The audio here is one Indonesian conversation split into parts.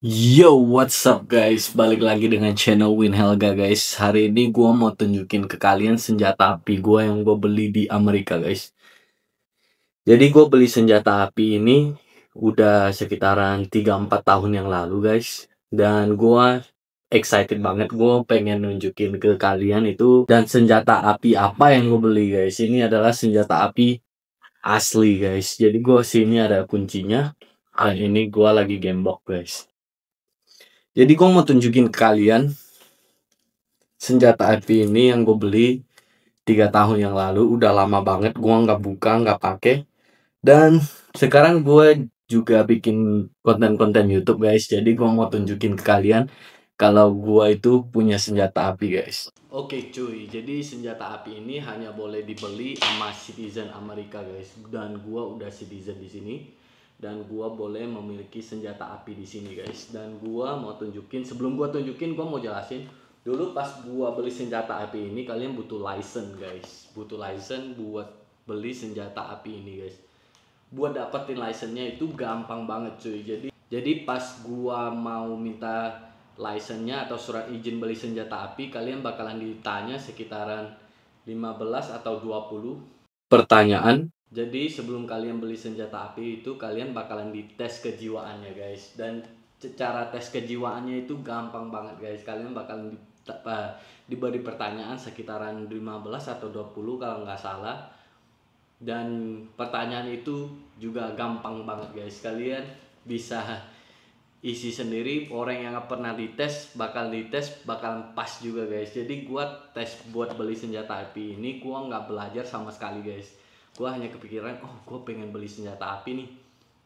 Yo, what's up guys? Balik lagi dengan channel Win Helga guys. Hari ini gua mau tunjukin ke kalian senjata api gua yang gua beli di Amerika guys. Jadi gua beli senjata api ini udah sekitaran 3-4 tahun yang lalu guys. Dan gua excited banget, gua pengen nunjukin ke kalian itu. Dan senjata api apa yang gua beli guys. Ini adalah senjata api asli guys. Jadi gua sini ada kuncinya. Dan ini gua lagi gembok guys. Jadi gue mau tunjukin ke kalian senjata api ini yang gue beli 3 tahun yang lalu. Udah lama banget gue nggak buka, nggak pakai. Dan sekarang gue juga bikin konten-konten YouTube guys. Jadi gue mau tunjukin ke kalian kalau gue itu punya senjata api guys. Oke cuy, jadi senjata api ini hanya boleh dibeli sama citizen Amerika guys. Dan gue udah citizen di sini. Dan gua boleh memiliki senjata api di sini guys. Dan gua mau tunjukin, sebelum gua tunjukin, gua mau jelasin dulu. Pas gua beli senjata api ini, kalian butuh license guys, butuh license buat beli senjata api ini guys. Buat dapetin license-nya itu gampang banget cuy. Jadi pas gua mau minta license-nya atau surat izin beli senjata api, kalian bakalan ditanya sekitaran 15 atau 20 pertanyaan. Jadi sebelum kalian beli senjata api itu, kalian bakalan dites kejiwaannya guys. Dan cara tes kejiwaannya itu gampang banget guys. Kalian bakalan diberi pertanyaan sekitaran 15 atau 20 kalau nggak salah. Dan pertanyaan itu juga gampang banget guys. Kalian bisa isi sendiri. Orang yang nggak pernah dites bakalan pas juga guys. Jadi gua tes buat beli senjata api ini, gua nggak belajar sama sekali guys. Gua hanya kepikiran, oh gue pengen beli senjata api nih,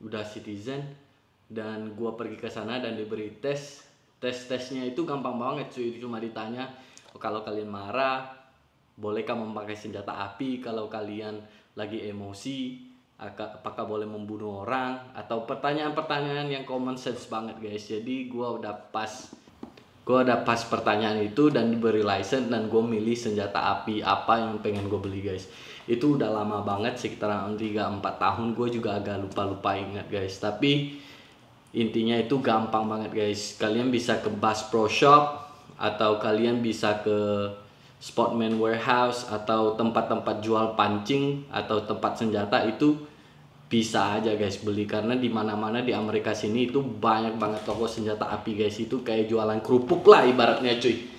udah citizen, dan gua pergi ke sana dan diberi tesnya itu gampang banget cuy. Cuma ditanya, oh, kalau kalian marah bolehkah memakai senjata api, kalau kalian lagi emosi apakah boleh membunuh orang, atau pertanyaan-pertanyaan yang common sense banget guys. Jadi gua udah pas pertanyaan itu dan diberi license, dan gue milih senjata api apa yang pengen gue beli guys. Itu udah lama banget, sekitaran 3-4 tahun. Gue juga agak lupa ingat guys. Tapi intinya itu gampang banget guys. Kalian bisa ke Bass Pro Shop, atau kalian bisa ke Sportsman Warehouse, atau tempat-tempat jual pancing atau tempat senjata itu bisa aja guys beli. Karena di mana-mana di Amerika sini itu banyak banget toko senjata api guys. Itu kayak jualan kerupuk lah ibaratnya cuy.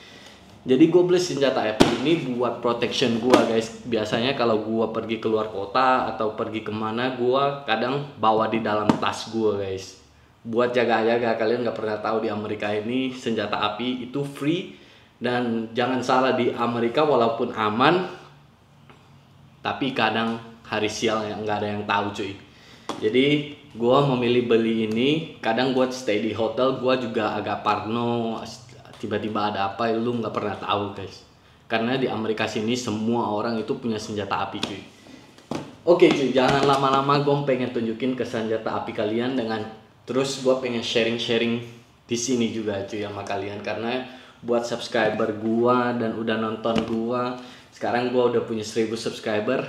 Jadi gue beli senjata api ini buat protection gue guys. Biasanya kalau gue pergi keluar kota atau pergi kemana, gue kadang bawa di dalam tas gue guys, buat jaga-jaga. Kalian nggak pernah tahu di Amerika ini senjata api itu free. Dan jangan salah, di Amerika walaupun aman, tapi kadang hari sial yang nggak ada yang tahu cuy. Jadi gue memilih beli ini. Kadang gue stay di hotel, gue juga agak parno, tiba-tiba ada apa lu nggak pernah tahu guys. Karena di Amerika sini semua orang itu punya senjata api cuy. Oke cuy, jangan lama-lama, gue pengen tunjukin ke senjata api kalian. Dengan terus gue pengen sharing di sini juga cuy sama kalian. Karena buat subscriber gue dan udah nonton gue, sekarang gue udah punya 1000 subscriber.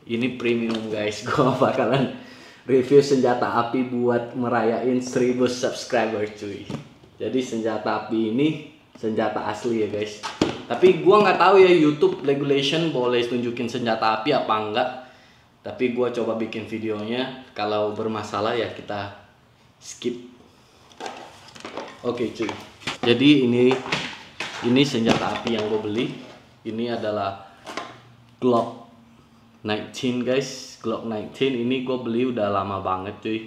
Ini premium guys. Gue bakalan review senjata api buat merayain 1000 subscriber cuy. Jadi senjata api ini senjata asli ya guys. Tapi gue nggak tahu ya, YouTube regulation boleh tunjukin senjata api apa enggak. Tapi gue coba bikin videonya. Kalau bermasalah ya kita skip. Oke cuy. Jadi ini senjata api yang gue beli. Ini adalah Glock 19 guys. Glock 19 ini gue beli udah lama banget cuy.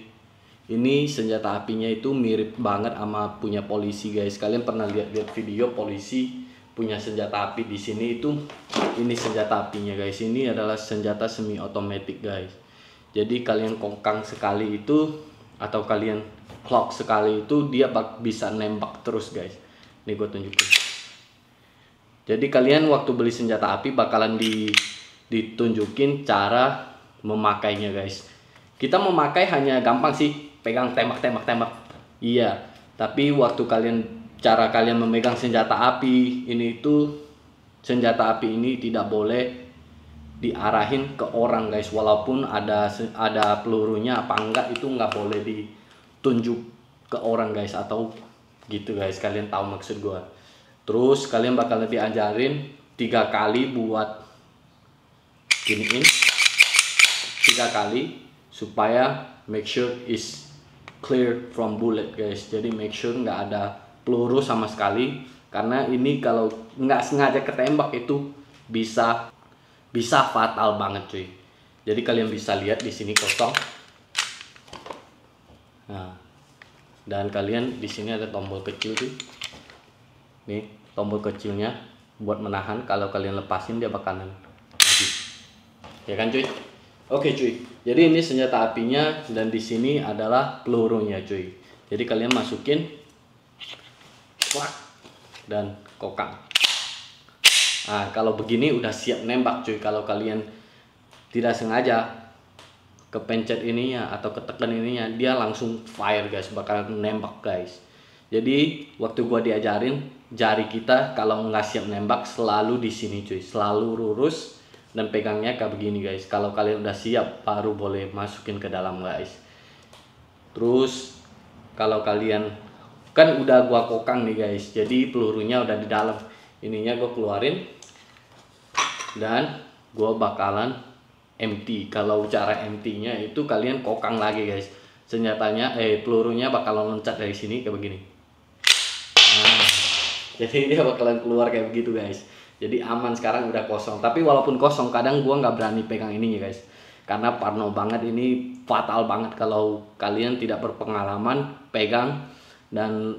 Ini senjata apinya itu mirip banget sama punya polisi guys. Kalian pernah lihat video polisi punya senjata api di sini itu. Ini senjata apinya guys. Ini adalah senjata semi otomatis guys. Jadi kalian kongkang sekali itu, atau kalian clock sekali itu, dia bisa nembak terus guys. Ini gue tunjukin. Jadi kalian waktu beli senjata api bakalan ditunjukin cara memakainya guys. Kita memakai hanya gampang sih, pegang tembak. Iya, tapi waktu cara kalian memegang senjata api ini, itu senjata api ini tidak boleh diarahin ke orang guys. Walaupun ada pelurunya apa enggak, itu nggak boleh ditunjuk ke orang guys, atau gitu guys, kalian tahu maksud gua. Terus kalian bakal diajarin 3 kali buat giniin 3 kali supaya make sure is clear from bullet guys. Jadi make sure nggak ada peluru sama sekali, karena ini kalau nggak sengaja ketembak itu bisa fatal banget cuy. Jadi kalian bisa lihat di sini kosong. Nah, dan kalian di sini ada tombol kecil tuh. Nih, tombol kecilnya buat menahan, kalau kalian lepasin dia bakalan mati. Ya kan cuy? Oke cuy. Jadi ini senjata apinya dan di sini adalah pelurunya cuy. Jadi kalian masukin dan kokang. Nah, kalau begini udah siap nembak cuy. Kalau kalian tidak sengaja kepencet ininya atau ketekan ininya, dia langsung fire guys, bakalan nembak guys. Jadi waktu gua diajarin, jari kita kalau nggak siap nembak selalu di sini cuy, selalu lurus dan pegangnya kayak begini guys. Kalau kalian udah siap baru boleh masukin ke dalam guys. Terus kalau kalian kan udah gua kokang nih guys, jadi pelurunya udah di dalam. Ininya gua keluarin dan gua bakalan empty. Kalau cara empty-nya itu kalian kokang lagi guys. Senjatanya pelurunya bakalan loncat dari sini kayak begini. Nah, jadi dia bakalan keluar kayak begitu guys. Jadi aman, sekarang udah kosong. Tapi walaupun kosong kadang gua nggak berani pegang ini ya guys, karena parno banget, ini fatal banget kalau kalian tidak berpengalaman pegang dan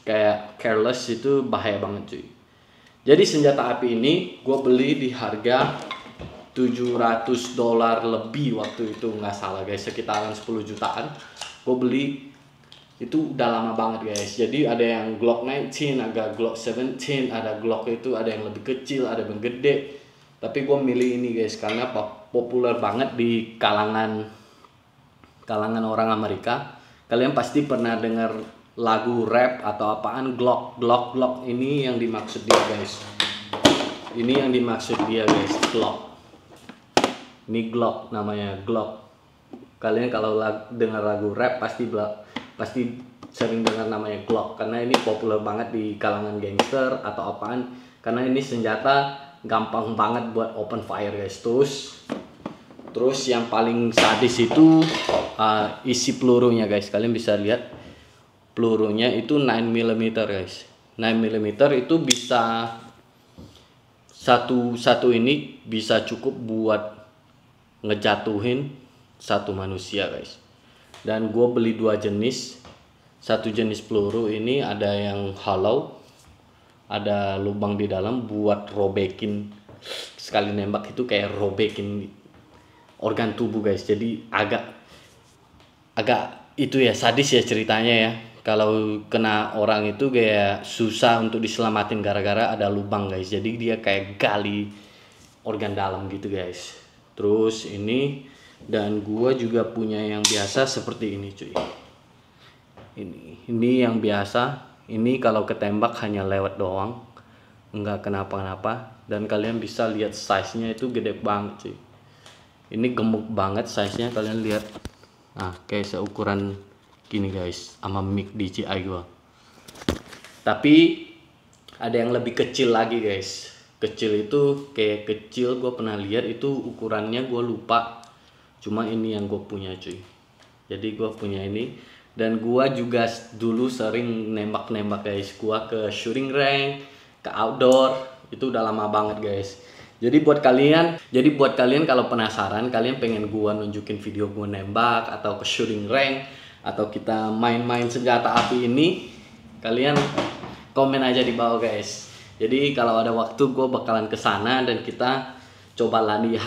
kayak careless, itu bahaya banget cuy. Jadi senjata api ini gue beli di harga $700 lebih waktu itu, nggak salah guys, sekitaran 10 jutaan. Gue beli itu udah lama banget guys. Jadi ada yang Glock 19, ada Glock 17, ada Glock itu ada yang lebih kecil, ada yang gede. Tapi gue milih ini guys karena populer banget di kalangan orang Amerika. Kalian pasti pernah dengar lagu rap atau apaan, Glock ini yang dimaksud dia guys. Ini yang dimaksud dia guys, Glock. Ini Glock, namanya Glock. Kalian kalau dengar lagu rap pasti sering dengar namanya Glock, karena ini populer banget di kalangan gangster atau apaan, karena ini senjata gampang banget buat open fire guys. Terus yang paling sadis itu isi pelurunya guys. Kalian bisa lihat pelurunya itu 9mm guys. 9mm itu bisa satu ini bisa cukup buat ngejatuhin satu manusia guys. Dan gue beli 2 jenis. Satu jenis peluru ini ada yang hollow, ada lubang di dalam buat robekin, sekali nembak itu kayak robekin organ tubuh guys. Jadi agak itu ya, sadis ya ceritanya ya. Kalau kena orang itu kayak susah untuk diselamatin gara-gara ada lubang guys. Jadi dia kayak gali organ dalam gitu guys. Terus ini, dan gua juga punya yang biasa seperti ini cuy. Ini yang biasa. Ini kalau ketembak hanya lewat doang, nggak kenapa-napa. Dan kalian bisa lihat size-nya itu gede banget cuy. Ini gemuk banget size-nya, kalian lihat. Nah, kayak seukuran gini guys, sama mic DJI gua. Tapi ada yang lebih kecil lagi guys. Kecil itu kayak kecil, gue pernah lihat itu ukurannya gue lupa. Cuma ini yang gue punya cuy. Jadi gue punya ini. Dan gue juga dulu sering nembak guys. Gue ke shooting range, ke outdoor. Itu udah lama banget guys. Jadi buat kalian kalau penasaran, kalian pengen gue nunjukin video gue nembak atau ke shooting range, atau kita main-main senjata api ini, kalian komen aja di bawah guys. Jadi kalau ada waktu gue bakalan kesana dan kita coba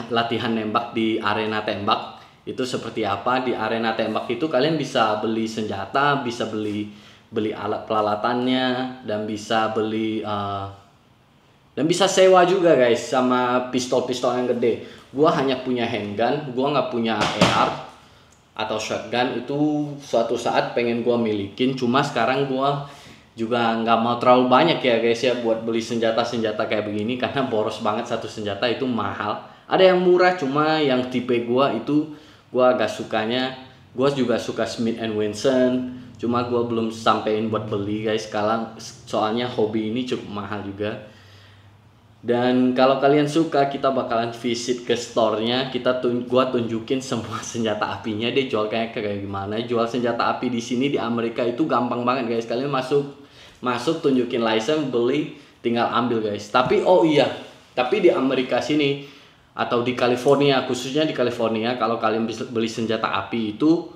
latihan nembak di arena tembak. Itu seperti apa di arena tembak itu, kalian bisa beli senjata, bisa beli alat peralatannya, dan bisa beli dan bisa sewa juga guys, sama pistol-pistol yang gede. Gua hanya punya handgun, gua nggak punya AR atau shotgun. Itu suatu saat pengen gua milikin, cuma sekarang gua juga nggak mau terlalu banyak ya guys ya buat beli senjata kayak begini, karena boros banget. Satu senjata itu mahal. Ada yang murah, cuma yang tipe gua itu gua agak sukanya Gue juga suka Smith and Wesson, cuma gue belum sampein buat beli guys sekarang, soalnya hobi ini cukup mahal juga. Dan kalau kalian suka, kita bakalan visit ke store-nya, gua tunjukin semua senjata apinya, dia jual kayak gimana. Jual senjata api di sini di Amerika itu gampang banget guys. Kalian masuk tunjukin license, beli, tinggal ambil guys. Tapi oh iya, tapi di Amerika sini atau di California, khususnya di California, kalau kalian beli senjata api itu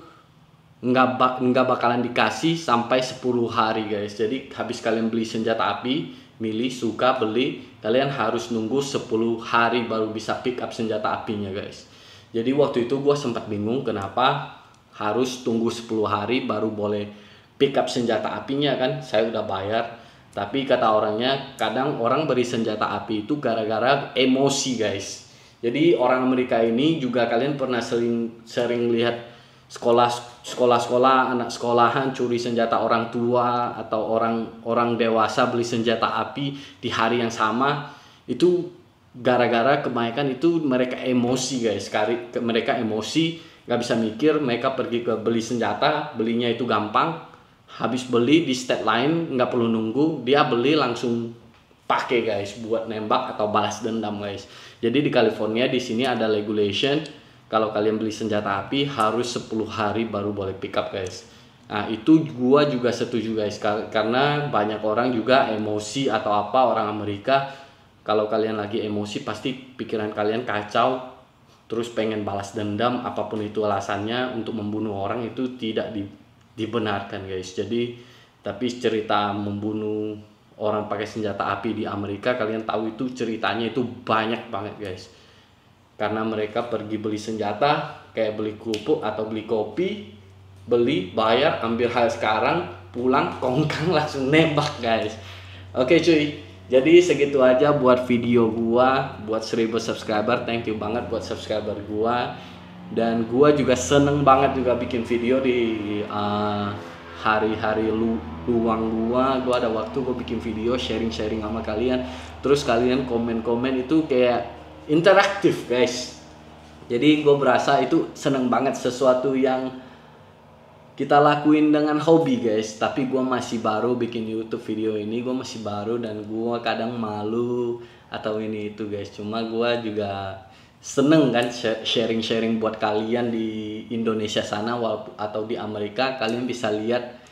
nggak bakalan dikasih sampai 10 hari guys. Jadi habis kalian beli senjata api, milih, suka, beli, kalian harus nunggu 10 hari baru bisa pick up senjata apinya guys. Jadi waktu itu gue sempat bingung kenapa harus tunggu 10 hari baru boleh pick up senjata apinya, kan saya udah bayar. Tapi kata orangnya, kadang orang beri senjata api itu gara-gara emosi guys. Jadi orang Amerika ini juga, kalian pernah sering lihat sekolah anak sekolahan curi senjata orang tua atau orang dewasa beli senjata api di hari yang sama. Itu gara-gara kebanyakan itu mereka emosi guys. Mereka emosi, nggak bisa mikir, mereka pergi ke beli senjata, belinya itu gampang. Habis beli di state lain nggak perlu nunggu, dia beli langsung pakai guys buat nembak atau balas dendam guys. Jadi di California di sini ada regulation, kalau kalian beli senjata api harus 10 hari baru boleh pick up guys. Nah itu gua juga setuju guys, karena banyak orang juga emosi atau apa, orang Amerika kalau kalian lagi emosi pasti pikiran kalian kacau, terus pengen balas dendam, apapun itu alasannya untuk membunuh orang, itu tidak dibenarkan guys. Jadi tapi cerita membunuh orang pakai senjata api di Amerika, kalian tahu itu ceritanya itu banyak banget guys. Karena mereka pergi beli senjata kayak beli kerupuk atau beli kopi, beli, bayar, ambil hal sekarang, pulang kongkang langsung nembak guys. Oke cuy, jadi segitu aja buat video gua, buat 1000 subscriber. Thank you banget buat subscriber gua. Dan gua juga seneng banget juga bikin video di hari-hari luang gua ada waktu, gua bikin video sharing-sharing sama kalian. Terus kalian komen-komen itu kayak interaktif guys. Jadi gue berasa itu seneng banget, sesuatu yang kita lakuin dengan hobi guys. Tapi gue masih baru bikin YouTube video ini, gue masih baru dan gue kadang malu atau ini itu guys. Cuma gue juga seneng kan sharing-sharing buat kalian di Indonesia sana atau di Amerika. Kalian bisa lihat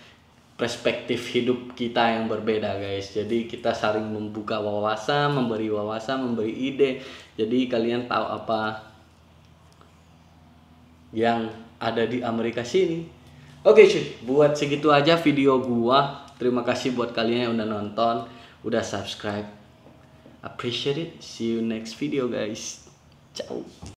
perspektif hidup kita yang berbeda guys. Jadi kita saling membuka wawasan, memberi ide. Jadi kalian tahu apa yang ada di Amerika sini. Oke cuy, buat segitu aja video gua. Terima kasih buat kalian yang udah nonton, udah subscribe. Appreciate it. See you next video guys. Ciao.